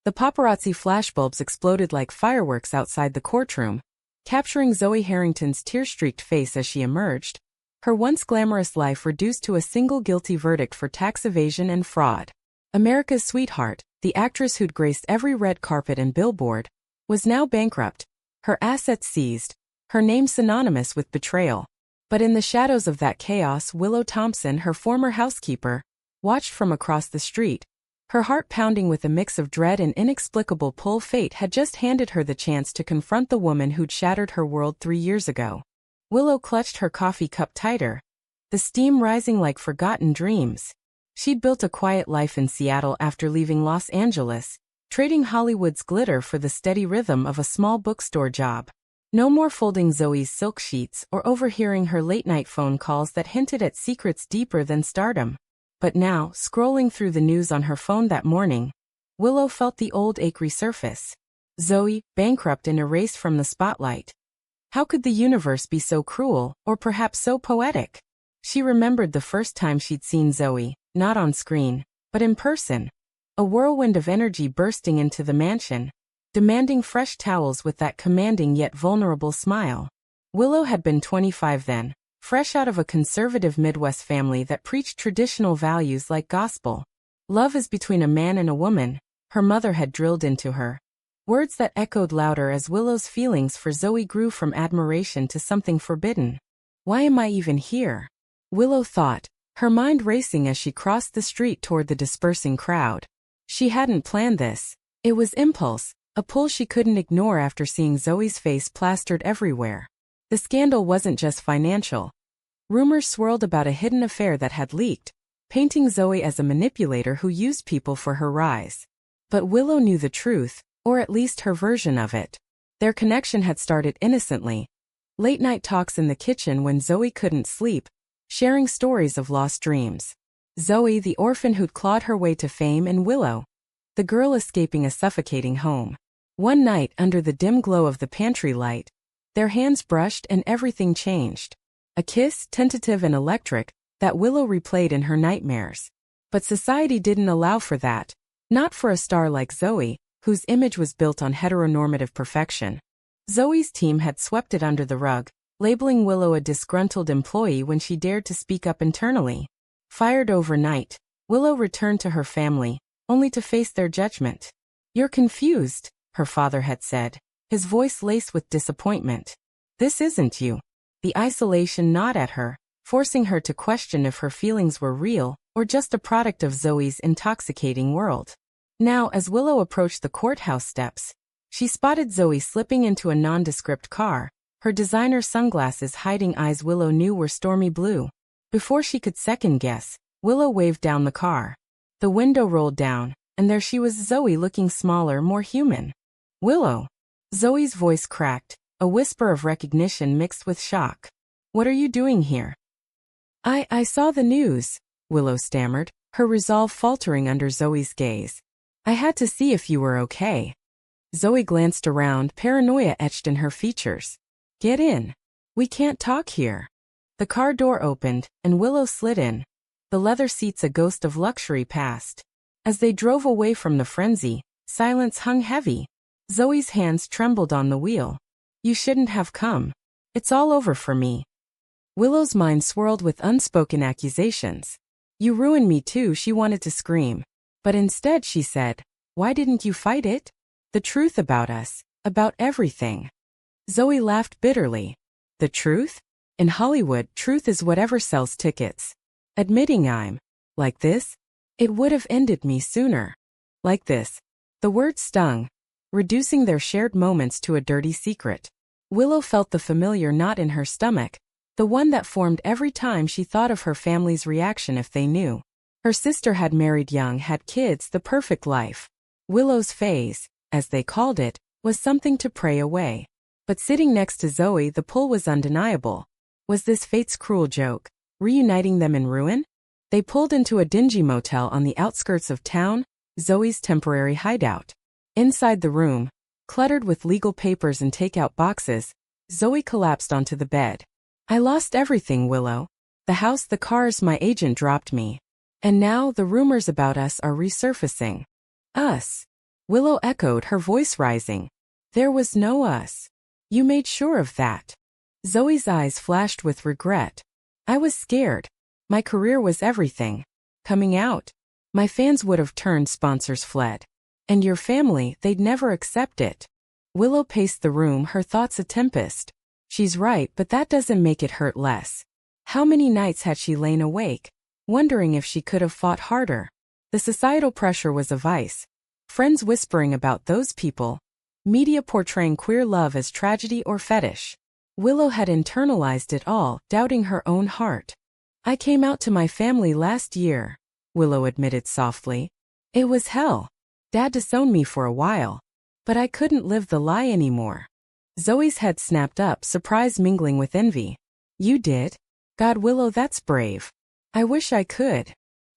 The paparazzi flashbulbs exploded like fireworks outside the courtroom, capturing Zoe Harrington's tear-streaked face as she emerged, her once glamorous life reduced to a single guilty verdict for tax evasion and fraud. America's sweetheart, the actress who'd graced every red carpet and billboard, was now bankrupt, her assets seized, her name synonymous with betrayal. But in the shadows of that chaos, Willow Thompson, her former housekeeper, watched from across the street, her heart pounding with a mix of dread and inexplicable pull. Fate had just handed her the chance to confront the woman who'd shattered her world 3 years ago. Willow clutched her coffee cup tighter, the steam rising like forgotten dreams. She'd built a quiet life in Seattle after leaving Los Angeles, trading Hollywood's glitter for the steady rhythm of a small bookstore job. No more folding Zoe's silk sheets or overhearing her late-night phone calls that hinted at secrets deeper than stardom. But now, scrolling through the news on her phone that morning, Willow felt the old ache resurface. Zoe, bankrupt and erased from the spotlight. How could the universe be so cruel, or perhaps so poetic? She remembered the first time she'd seen Zoe, not on screen, but in person. A whirlwind of energy bursting into the mansion, demanding fresh towels with that commanding yet vulnerable smile. Willow had been 25 then, fresh out of a conservative Midwest family that preached traditional values like gospel. Love is between a man and a woman, her mother had drilled into her. Words that echoed louder as Willow's feelings for Zoe grew from admiration to something forbidden. Why am I even here? Willow thought, her mind racing as she crossed the street toward the dispersing crowd. She hadn't planned this. It was impulse, a pull she couldn't ignore after seeing Zoe's face plastered everywhere. The scandal wasn't just financial. Rumors swirled about a hidden affair that had leaked, painting Zoe as a manipulator who used people for her rise. But Willow knew the truth, or at least her version of it. Their connection had started innocently. Late-night talks in the kitchen when Zoe couldn't sleep, sharing stories of lost dreams. Zoe, the orphan who'd clawed her way to fame, and Willow, the girl escaping a suffocating home. One night, under the dim glow of the pantry light, their hands brushed and everything changed. A kiss, tentative and electric, that Willow replayed in her nightmares. But society didn't allow for that. Not for a star like Zoe, whose image was built on heteronormative perfection. Zoe's team had swept it under the rug, labeling Willow a disgruntled employee when she dared to speak up internally. Fired overnight, Willow returned to her family, only to face their judgment. "You're confused," her father had said, his voice laced with disappointment. "This isn't you." The isolation gnawed at her, forcing her to question if her feelings were real or just a product of Zoe's intoxicating world. Now, as Willow approached the courthouse steps, she spotted Zoe slipping into a nondescript car, her designer sunglasses hiding eyes Willow knew were stormy blue. Before she could second-guess, Willow waved down the car. The window rolled down, and there she was, Zoe, looking smaller, more human. "Willow." Zoe's voice cracked, a whisper of recognition mixed with shock. "What are you doing here?" I saw the news," Willow stammered, her resolve faltering under Zoe's gaze. "I had to see if you were okay." Zoe glanced around, paranoia etched in her features. "Get in. We can't talk here." The car door opened, and Willow slid in. The leather seats a ghost of luxury past. As they drove away from the frenzy, silence hung heavy. Zoe's hands trembled on the wheel. "You shouldn't have come. It's all over for me." Willow's mind swirled with unspoken accusations. "You ruined me too," she wanted to scream. But instead she said, "Why didn't you fight it? The truth about us, about everything." Zoe laughed bitterly. "The truth? In Hollywood, truth is whatever sells tickets. Admitting I'm like this, it would have ended me sooner. Like this." The word stung, reducing their shared moments to a dirty secret. Willow felt the familiar knot in her stomach, the one that formed every time she thought of her family's reaction if they knew. Her sister had married young, had kids, the perfect life. Willow's phase, as they called it, was something to pray away. But sitting next to Zoe, the pull was undeniable. Was this fate's cruel joke, reuniting them in ruin? They pulled into a dingy motel on the outskirts of town, Zoe's temporary hideout. Inside the room, cluttered with legal papers and takeout boxes, Zoe collapsed onto the bed. "I lost everything, Willow. The house, the cars, my agent dropped me. And now the rumors about us are resurfacing." "Us?" Willow echoed, her voice rising. There was no us. You made sure of that. Zoe's eyes flashed with regret. I was scared. My career was everything. Coming out. My fans would have turned, sponsors fled. And your family, they'd never accept it. Willow paced the room, her thoughts a tempest. She's right, but that doesn't make it hurt less. How many nights had she lain awake, wondering if she could have fought harder? The societal pressure was a vice. Friends whispering about those people. Media portraying queer love as tragedy or fetish. Willow had internalized it all, doubting her own heart. I came out to my family last year, Willow admitted softly. It was hell. Dad disowned me for a while. But I couldn't live the lie anymore. Zoe's head snapped up, surprise mingling with envy. You did? God, Willow, that's brave. I wish I could.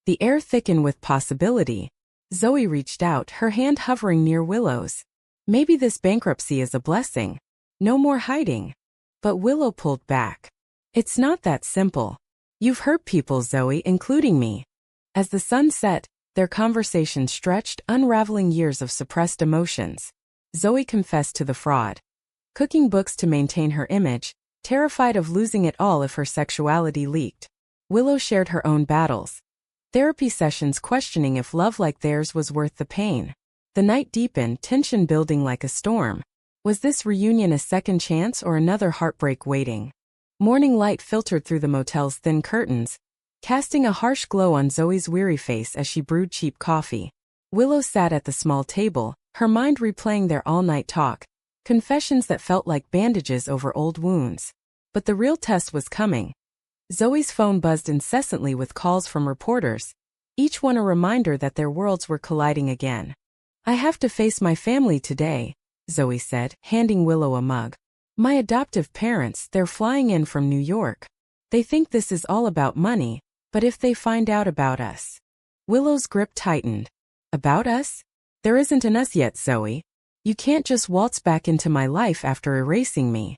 The air thickened with possibility. Zoe reached out, her hand hovering near Willow's. Maybe this bankruptcy is a blessing. No more hiding. But Willow pulled back. It's not that simple. You've hurt people, Zoe, including me. As the sun set, their conversation stretched, unraveling years of suppressed emotions. Zoe confessed to the fraud. Cooking books to maintain her image, terrified of losing it all if her sexuality leaked. Willow shared her own battles. Therapy sessions questioning if love like theirs was worth the pain. The night deepened, tension building like a storm. Was this reunion a second chance or another heartbreak waiting? Morning light filtered through the motel's thin curtains, casting a harsh glow on Zoe's weary face as she brewed cheap coffee. Willow sat at the small table, her mind replaying their all-night talk, confessions that felt like bandages over old wounds. But the real test was coming. Zoe's phone buzzed incessantly with calls from reporters, each one a reminder that their worlds were colliding again. I have to face my family today, Zoe said, handing Willow a mug. My adoptive parents, they're flying in from New York. They think this is all about money, but if they find out about us. Willow's grip tightened. About us? There isn't an us yet, Zoe. You can't just waltz back into my life after erasing me.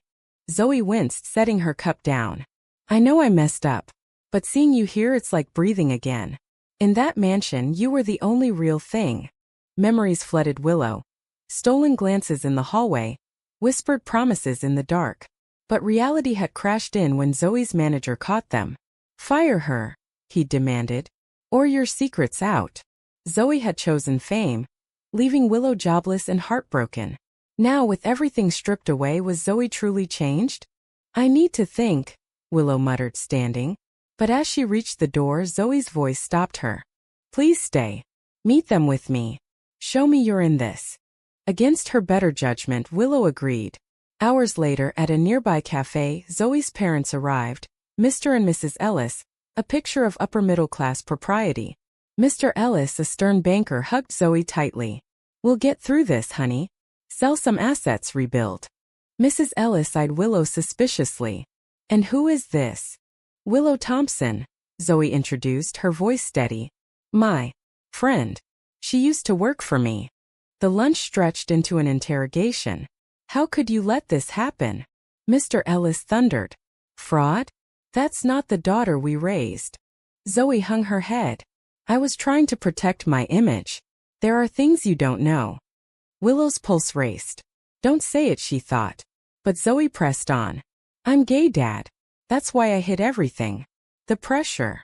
Zoe winced, setting her cup down. I know I messed up. But seeing you here, it's like breathing again. In that mansion, you were the only real thing. Memories flooded Willow. Stolen glances in the hallway. Whispered promises in the dark. But reality had crashed in when Zoe's manager caught them. Fire her, he demanded. Or your secret's out. Zoe had chosen fame, leaving Willow jobless and heartbroken. Now, with everything stripped away, was Zoe truly changed? I need to think, Willow muttered, standing. But as she reached the door, Zoe's voice stopped her. Please stay. Meet them with me. Show me you're in this. Against her better judgment, Willow agreed. Hours later, at a nearby cafe, Zoe's parents arrived, Mr. and Mrs. Ellis, a picture of upper-middle-class propriety. Mr. Ellis, a stern banker, hugged Zoe tightly. We'll get through this, honey. Sell some assets, rebuild. Mrs. Ellis eyed Willow suspiciously. And who is this? Willow Thompson, Zoe introduced, her voice steady. My friend. She used to work for me. The lunch stretched into an interrogation. How could you let this happen? Mr. Ellis thundered. Fraud? That's not the daughter we raised. Zoe hung her head. I was trying to protect my image. There are things you don't know. Willow's pulse raced. Don't say it, she thought. But Zoe pressed on. I'm gay, Dad. That's why I hid everything. The pressure.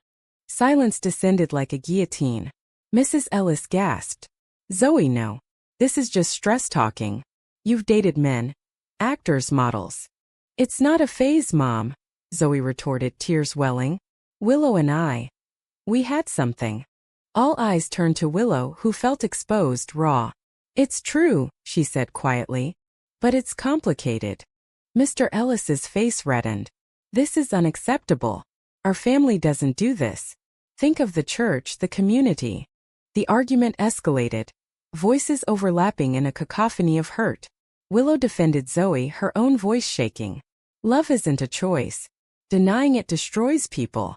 Silence descended like a guillotine. Mrs. Ellis gasped. Zoe, no. This is just stress talking. You've dated men. Actors, models. It's not a phase, Mom, Zoe retorted, tears welling. Willow and I. We had something. All eyes turned to Willow, who felt exposed, raw. It's true, she said quietly. But it's complicated. Mr. Ellis's face reddened. This is unacceptable. Our family doesn't do this. Think of the church, the community. The argument escalated, voices overlapping in a cacophony of hurt. Willow defended Zoe, her own voice shaking. Love isn't a choice. Denying it destroys people.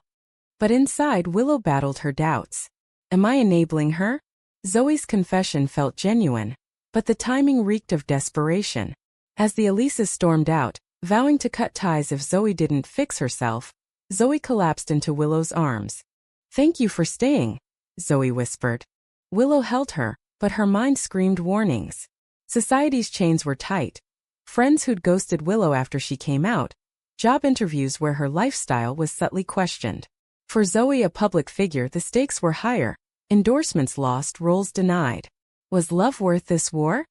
But inside, Willow battled her doubts. Am I enabling her? Zoe's confession felt genuine, but the timing reeked of desperation. As the Elises stormed out, vowing to cut ties if Zoe didn't fix herself, Zoe collapsed into Willow's arms. Thank you for staying, Zoe whispered. Willow held her, but her mind screamed warnings. Society's chains were tight. Friends who'd ghosted Willow after she came out, job interviews where her lifestyle was subtly questioned. For Zoe, a public figure, the stakes were higher. Endorsements lost, roles denied. Was love worth this war?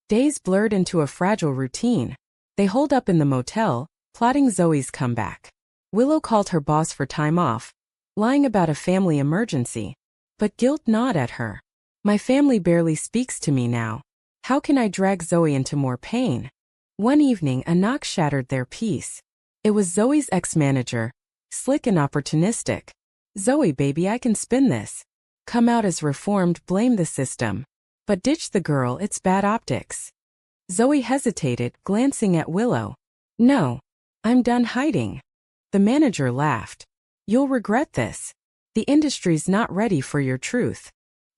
Days blurred into a fragile routine. They holed up in the motel, plotting Zoe's comeback. Willow called her boss for time off, lying about a family emergency. But guilt gnawed at her. My family barely speaks to me now. How can I drag Zoe into more pain? One evening, a knock shattered their peace. It was Zoe's ex-manager, slick and opportunistic. Zoe, baby, I can spin this. Come out as reformed, blame the system. But ditch the girl, it's bad optics. Zoe hesitated, glancing at Willow. No. I'm done hiding. The manager laughed. You'll regret this. The industry's not ready for your truth.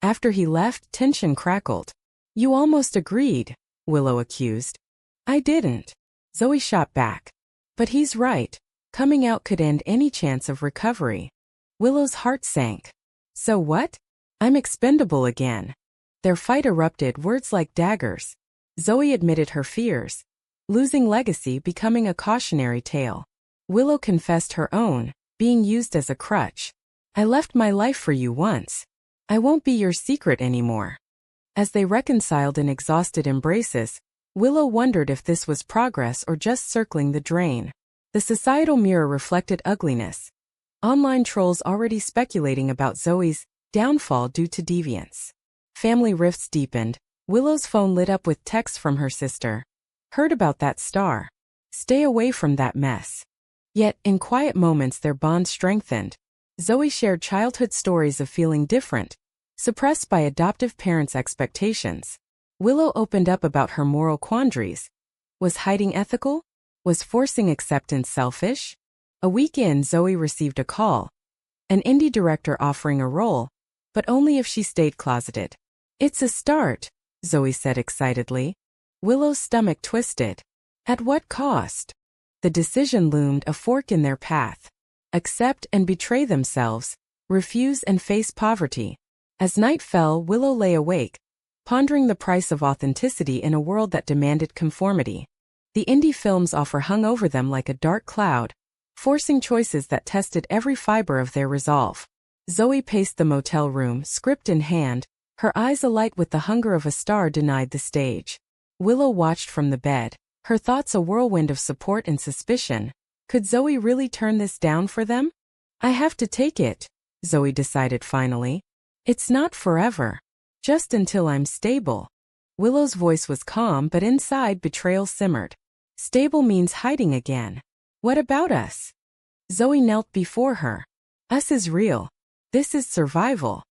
After he left, tension crackled. You almost agreed, Willow accused. I didn't. Zoe shot back. But he's right. Coming out could end any chance of recovery. Willow's heart sank. So what? I'm expendable again. Their fight erupted, words like daggers. Zoe admitted her fears. Losing legacy, becoming a cautionary tale. Willow confessed her own, being used as a crutch. I left my life for you once. I won't be your secret anymore. As they reconciled in exhausted embraces, Willow wondered if this was progress or just circling the drain. The societal mirror reflected ugliness. Online trolls already speculating about Zoe's downfall due to deviance. Family rifts deepened. Willow's phone lit up with texts from her sister. Heard about that star. Stay away from that mess. Yet, in quiet moments their bond strengthened. Zoe shared childhood stories of feeling different, suppressed by adoptive parents' expectations. Willow opened up about her moral quandaries. Was hiding ethical? Was forcing acceptance selfish? A week in, Zoe received a call. An indie director offering a role, but only if she stayed closeted. It's a start, Zoe said excitedly. Willow's stomach twisted. At what cost? The decision loomed, a fork in their path. Accept and betray themselves, refuse and face poverty. As night fell, Willow lay awake, pondering the price of authenticity in a world that demanded conformity. The indie film's offer hung over them like a dark cloud, forcing choices that tested every fiber of their resolve. Zoe paced the motel room, script in hand, her eyes alight with the hunger of a star denied the stage. Willow watched from the bed, her thoughts a whirlwind of support and suspicion. Could Zoe really turn this down for them? I have to take it, Zoe decided finally. It's not forever. Just until I'm stable. Willow's voice was calm, but inside betrayal simmered. Stable means hiding again. What about us? Zoe knelt before her. Us is real. This is survival.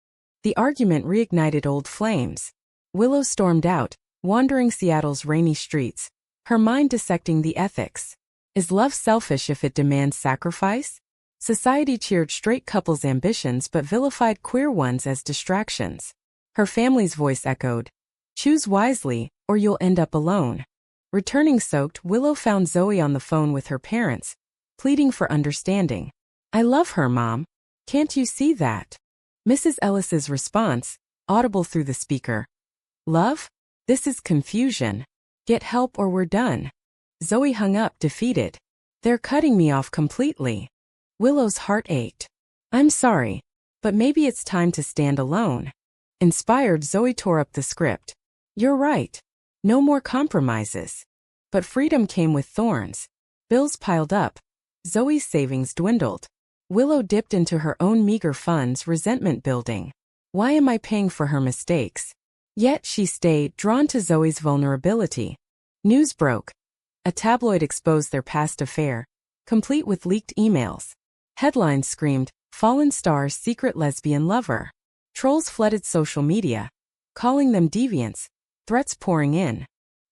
The argument reignited old flames. Willow stormed out, wandering Seattle's rainy streets, her mind dissecting the ethics. Is love selfish if it demands sacrifice? Society cheered straight couples' ambitions but vilified queer ones as distractions. Her family's voice echoed. Choose wisely, or you'll end up alone. Returning soaked, Willow found Zoe on the phone with her parents, pleading for understanding. I love her, Mom. Can't you see that? Mrs. Ellis's response, audible through the speaker. Love? This is confusion. Get help or we're done. Zoe hung up, defeated. They're cutting me off completely. Willow's heart ached. I'm sorry, but maybe it's time to stand alone. Inspired, Zoe tore up the script. You're right. No more compromises. But freedom came with thorns. Bills piled up. Zoe's savings dwindled. Willow dipped into her own meager funds, resentment building. Why am I paying for her mistakes? Yet she stayed, drawn to Zoe's vulnerability. News broke. A tabloid exposed their past affair, complete with leaked emails. Headlines screamed, Fallen Star's secret lesbian lover. Trolls flooded social media, calling them deviants, threats pouring in.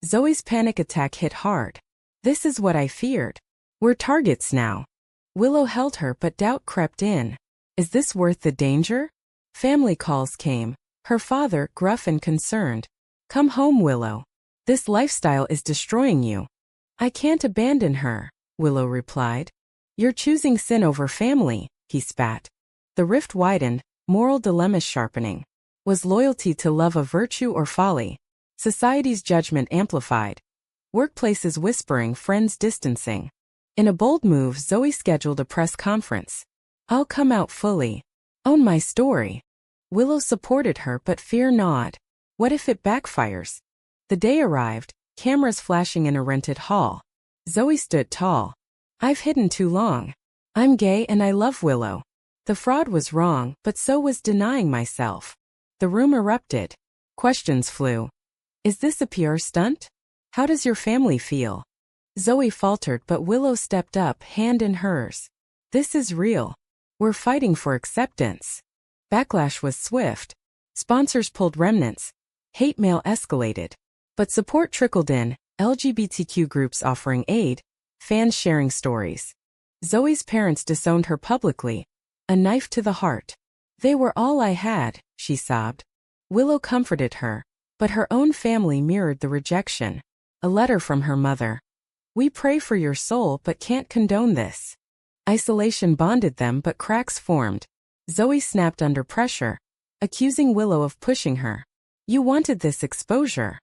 Zoe's panic attack hit hard. This is what I feared. We're targets now. Willow held her, but doubt crept in. Is this worth the danger? Family calls came, her father, gruff and concerned. Come home, Willow. This lifestyle is destroying you. I can't abandon her, Willow replied. You're choosing sin over family, he spat. The rift widened, moral dilemmas sharpening. Was loyalty to love a virtue or folly? Society's judgment amplified. Workplaces whispering, friends distancing. In a bold move, Zoe scheduled a press conference. I'll come out fully. Own my story. Willow supported her, but fear not. What if it backfires? The day arrived, cameras flashing in a rented hall. Zoe stood tall. I've hidden too long. I'm gay and I love Willow. The fraud was wrong, but so was denying myself. The room erupted. Questions flew. Is this a PR stunt? How does your family feel? Zoe faltered, but Willow stepped up, hand in hers. This is real. We're fighting for acceptance. Backlash was swift. Sponsors pulled remnants. Hate mail escalated. But support trickled in, LGBTQ groups offering aid, fans sharing stories. Zoe's parents disowned her publicly. A knife to the heart. They were all I had, she sobbed. Willow comforted her, but her own family mirrored the rejection. A letter from her mother. We pray for your soul but can't condone this. Isolation bonded them, but cracks formed. Zoe snapped under pressure, accusing Willow of pushing her. You wanted this exposure.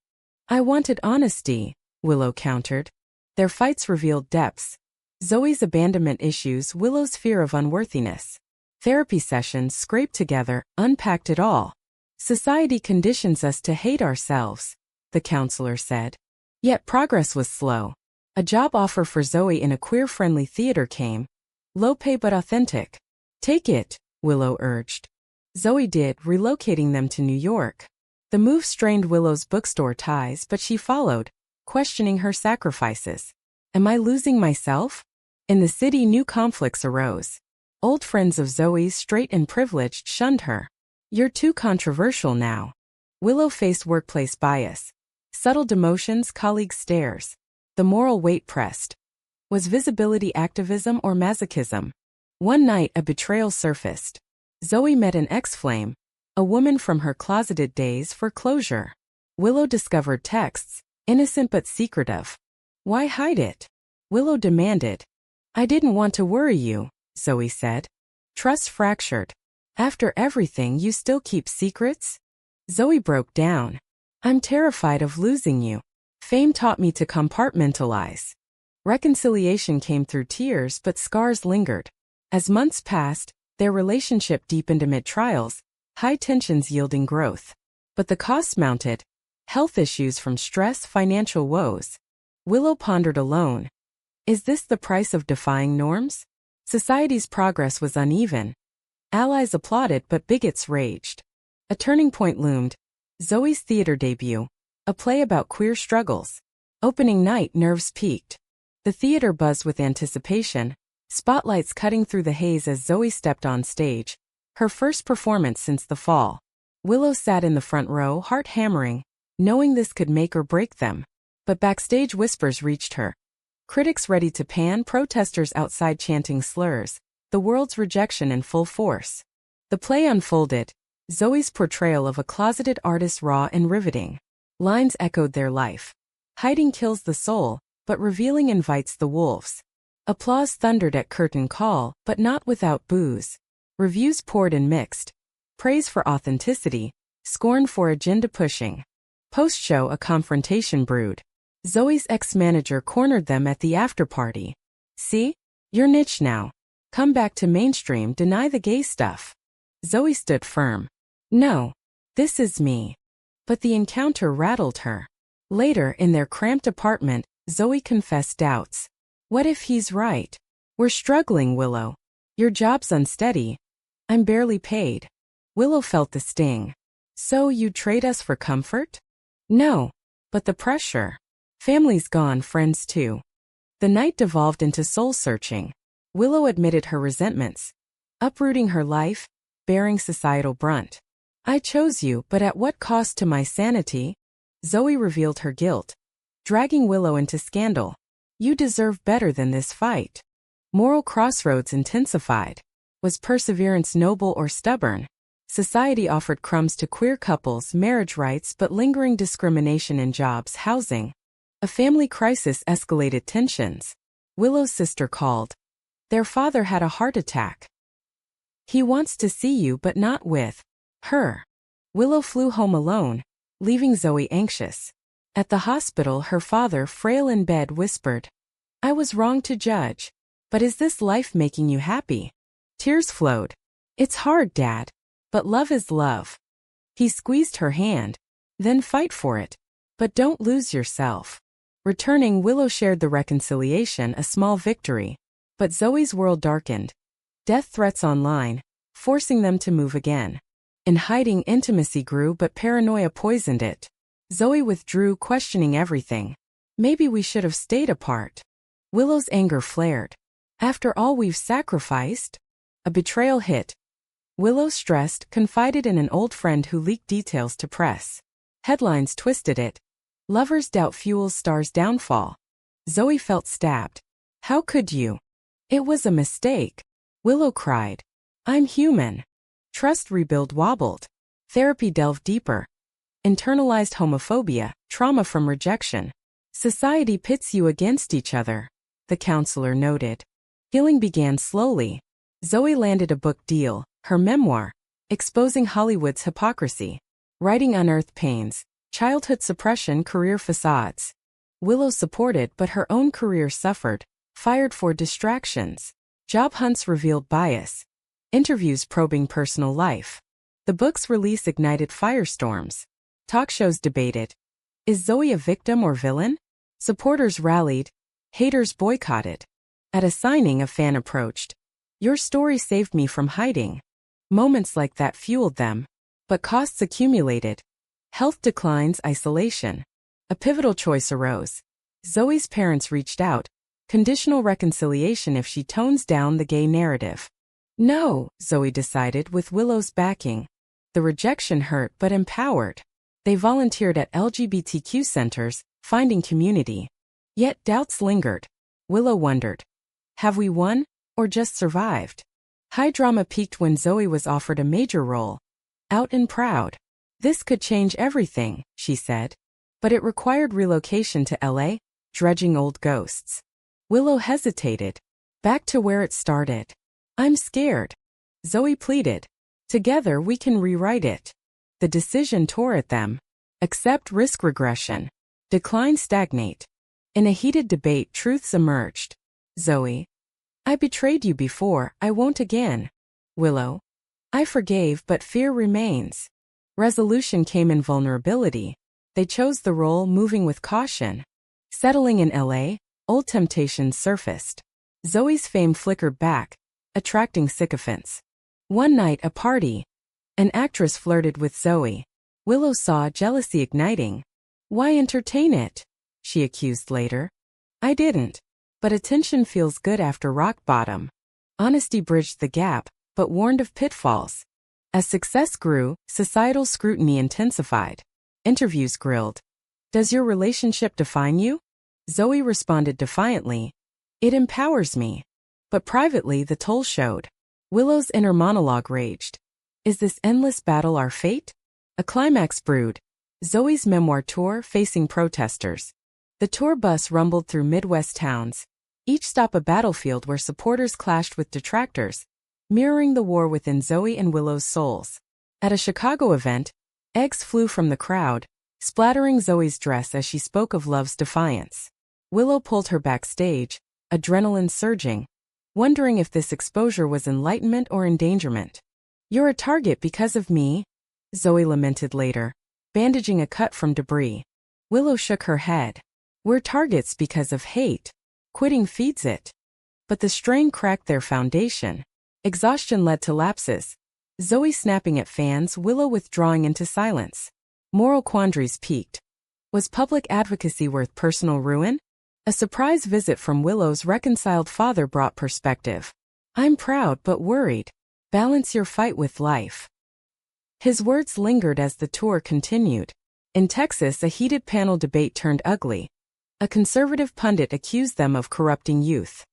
I wanted honesty, Willow countered. Their fights revealed depths. Zoe's abandonment issues, Willow's fear of unworthiness. Therapy sessions scraped together, unpacked it all. Society conditions us to hate ourselves, the counselor said. Yet progress was slow. A job offer for Zoe in a queer-friendly theater came. Low pay but authentic. Take it, Willow urged. Zoe did, relocating them to New York. The move strained Willow's bookstore ties, but she followed, questioning her sacrifices. Am I losing myself? In the city, new conflicts arose. Old friends of Zoe's, straight and privileged, shunned her. You're too controversial now. Willow faced workplace bias. Subtle demotions, colleague stares. The moral weight pressed. Was visibility activism or masochism? One night, a betrayal surfaced. Zoe met an ex-flame, a woman from her closeted days, for closure. Willow discovered texts, innocent but secretive. Why hide it? Willow demanded. I didn't want to worry you, Zoe said. Trust fractured. After everything, you still keep secrets? Zoe broke down. I'm terrified of losing you. Fame taught me to compartmentalize. Reconciliation came through tears, but scars lingered. As months passed, their relationship deepened amid trials, high tensions yielding growth. But the costs mounted. Health issues from stress, financial woes. Willow pondered alone. Is this the price of defying norms? Society's progress was uneven. Allies applauded, but bigots raged. A turning point loomed. Zoe's theater debut. A play about queer struggles. Opening night, nerves peaked. The theater buzzed with anticipation, spotlights cutting through the haze as Zoe stepped on stage. Her first performance since the fall. Willow sat in the front row, heart hammering, knowing this could make or break them. But backstage whispers reached her. Critics ready to pan, protesters outside chanting slurs, the world's rejection in full force. The play unfolded, Zoe's portrayal of a closeted artist raw and riveting. Lines echoed their life. Hiding kills the soul, but revealing invites the wolves. Applause thundered at curtain call, but not without boos. Reviews poured in mixed. Praise for authenticity, scorn for agenda pushing. Post-show, a confrontation brewed. Zoe's ex-manager cornered them at the after-party. See? Your niche now. Come back to mainstream, deny the gay stuff. Zoe stood firm. No. This is me. But the encounter rattled her. Later, in their cramped apartment, Zoe confessed doubts. What if he's right? We're struggling, Willow. Your job's unsteady. I'm barely paid. Willow felt the sting. So you'd trade us for comfort? No. But the pressure. Family's gone, friends too. The night devolved into soul-searching. Willow admitted her resentments. Uprooting her life, bearing societal brunt. I chose you, but at what cost to my sanity? Zoe revealed her guilt. Dragging Willow into scandal. You deserve better than this fight. Moral crossroads intensified. Was perseverance noble or stubborn? Society offered crumbs to queer couples, marriage rights, but lingering discrimination in jobs, housing. A family crisis escalated tensions. Willow's sister called. Their father had a heart attack. He wants to see you, but not with her. Willow flew home alone, leaving Zoe anxious. At the hospital, her father, frail in bed, whispered, "I was wrong to judge. But is this life making you happy?" Tears flowed. "It's hard, Dad. But love is love." He squeezed her hand. "Then fight for it. But don't lose yourself." Returning, Willow shared the reconciliation, a small victory. But Zoe's world darkened. Death threats online, forcing them to move again. In hiding, intimacy grew, but paranoia poisoned it. Zoe withdrew, questioning everything. "Maybe we should have stayed apart." Willow's anger flared. "After all we've sacrificed?" A betrayal hit. Willow, stressed, confided in an old friend who leaked details to press. Headlines twisted it. "Lovers' doubt fuels star's downfall." Zoe felt stabbed. "How could you?" "It was a mistake." Willow cried. "I'm human." Trust rebuild wobbled. Therapy delved deeper. Internalized homophobia, trauma from rejection. Society pits you against each other, the counselor noted. Healing began slowly. Zoe landed a book deal, her memoir, exposing Hollywood's hypocrisy. Writing unearthed pains, childhood suppression, career facades. Willow supported, but her own career suffered, fired for distractions. Job hunts revealed bias. Interviews probing personal life. The book's release ignited firestorms. Talk shows debated. Is Zoe a victim or villain? Supporters rallied. Haters boycotted. At a signing, a fan approached. "Your story saved me from hiding." Moments like that fueled them. But costs accumulated. Health declines, isolation. A pivotal choice arose. Zoe's parents reached out. Conditional reconciliation if she tones down the gay narrative. No, Zoe decided, with Willow's backing. The rejection hurt but empowered. They volunteered at LGBTQ centers, finding community. Yet doubts lingered. Willow wondered, have we won, or just survived? High drama peaked when Zoe was offered a major role. Out and proud. This could change everything, she said. But it required relocation to LA, dredging old ghosts. Willow hesitated. Back to where it started. I'm scared. Zoe pleaded. Together we can rewrite it. The decision tore at them. Accept risk regression. Decline stagnate. In a heated debate, truths emerged. Zoe. I betrayed you before, I won't again. Willow. I forgave, but fear remains. Resolution came in vulnerability. They chose the role, moving with caution. Settling in LA, old temptations surfaced. Zoe's fame flickered back, attracting sycophants. One night, a party. An actress flirted with Zoe. Willow saw jealousy igniting. Why entertain it? She accused later. I didn't. But attention feels good after rock bottom. Honesty bridged the gap, but warned of pitfalls. As success grew, societal scrutiny intensified. Interviews grilled. Does your relationship define you? Zoe responded defiantly. It empowers me. But privately, the toll showed. Willow's inner monologue raged. Is this endless battle our fate? A climax brewed. Zoe's memoir tour facing protesters. The tour bus rumbled through Midwest towns, each stop a battlefield where supporters clashed with detractors, mirroring the war within Zoe and Willow's souls. At a Chicago event, eggs flew from the crowd, splattering Zoe's dress as she spoke of love's defiance. Willow pulled her backstage, adrenaline surging, wondering if this exposure was enlightenment or endangerment. You're a target because of me, Zoe lamented later, bandaging a cut from debris. Willow shook her head. We're targets because of hate. Quitting feeds it. But the strain cracked their foundation. Exhaustion led to lapses. Zoe snapping at fans, Willow withdrawing into silence. Moral quandaries peaked. Was public advocacy worth personal ruin? A surprise visit from Willow's reconciled father brought perspective. I'm proud but worried. Balance your fight with life. His words lingered as the tour continued. In Texas, a heated panel debate turned ugly. A conservative pundit accused them of corrupting youth.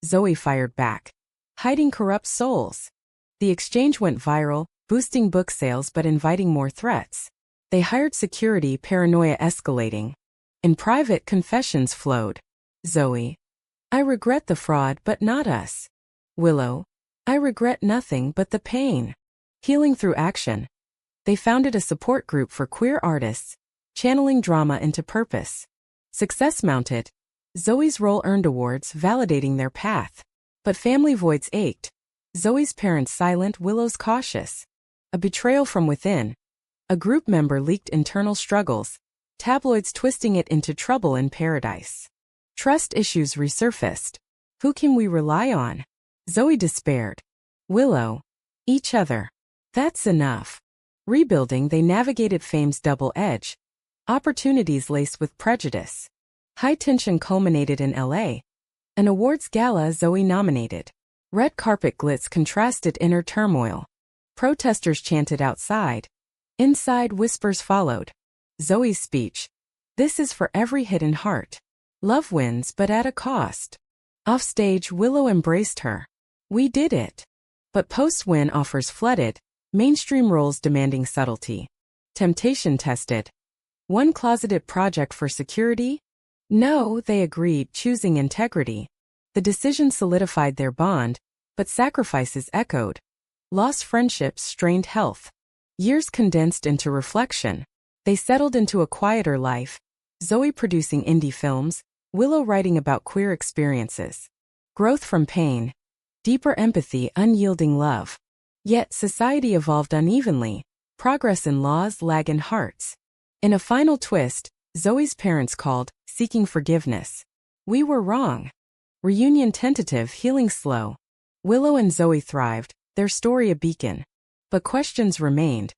Zoe fired back. Hiding corrupt souls. The exchange went viral, boosting book sales but inviting more threats. They hired security, paranoia escalating. In private, confessions flowed. Zoe. I regret the fraud but not us. Willow. I regret nothing but the pain. Healing through action. They founded a support group for queer artists, channeling drama into purpose. Success mounted. Zoe's role earned awards validating their path. But family voids ached. Zoe's parents silent, Willow's cautious. A betrayal from within. A group member leaked internal struggles, tabloids twisting it into trouble in paradise. Trust issues resurfaced. Who can we rely on? Zoe despaired. Willow. Each other. That's enough. Rebuilding, they navigated fame's double edge. Opportunities laced with prejudice. High tension culminated in LA. An awards gala, Zoe nominated. Red carpet glitz contrasted inner turmoil. Protesters chanted outside. Inside, whispers followed. Zoe's speech. This is for every hidden heart. Love wins, but at a cost. Offstage, Willow embraced her. We did it. But post-win offers flooded, mainstream roles demanding subtlety. Temptation tested. One closeted project for security? No, they agreed, choosing integrity. The decision solidified their bond, but sacrifices echoed. Lost friendships strained health. Years condensed into reflection. They settled into a quieter life, Zoe producing indie films, Willow writing about queer experiences. Growth from pain. Deeper empathy, unyielding love. Yet society evolved unevenly. Progress in laws, lag in hearts. In a final twist, Zoe's parents called, seeking forgiveness. We were wrong. Reunion tentative, healing slow. Willow and Zoe thrived, their story a beacon. But questions remained.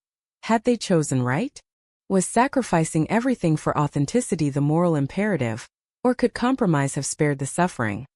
Had they chosen right? Was sacrificing everything for authenticity the moral imperative, or could compromise have spared the suffering?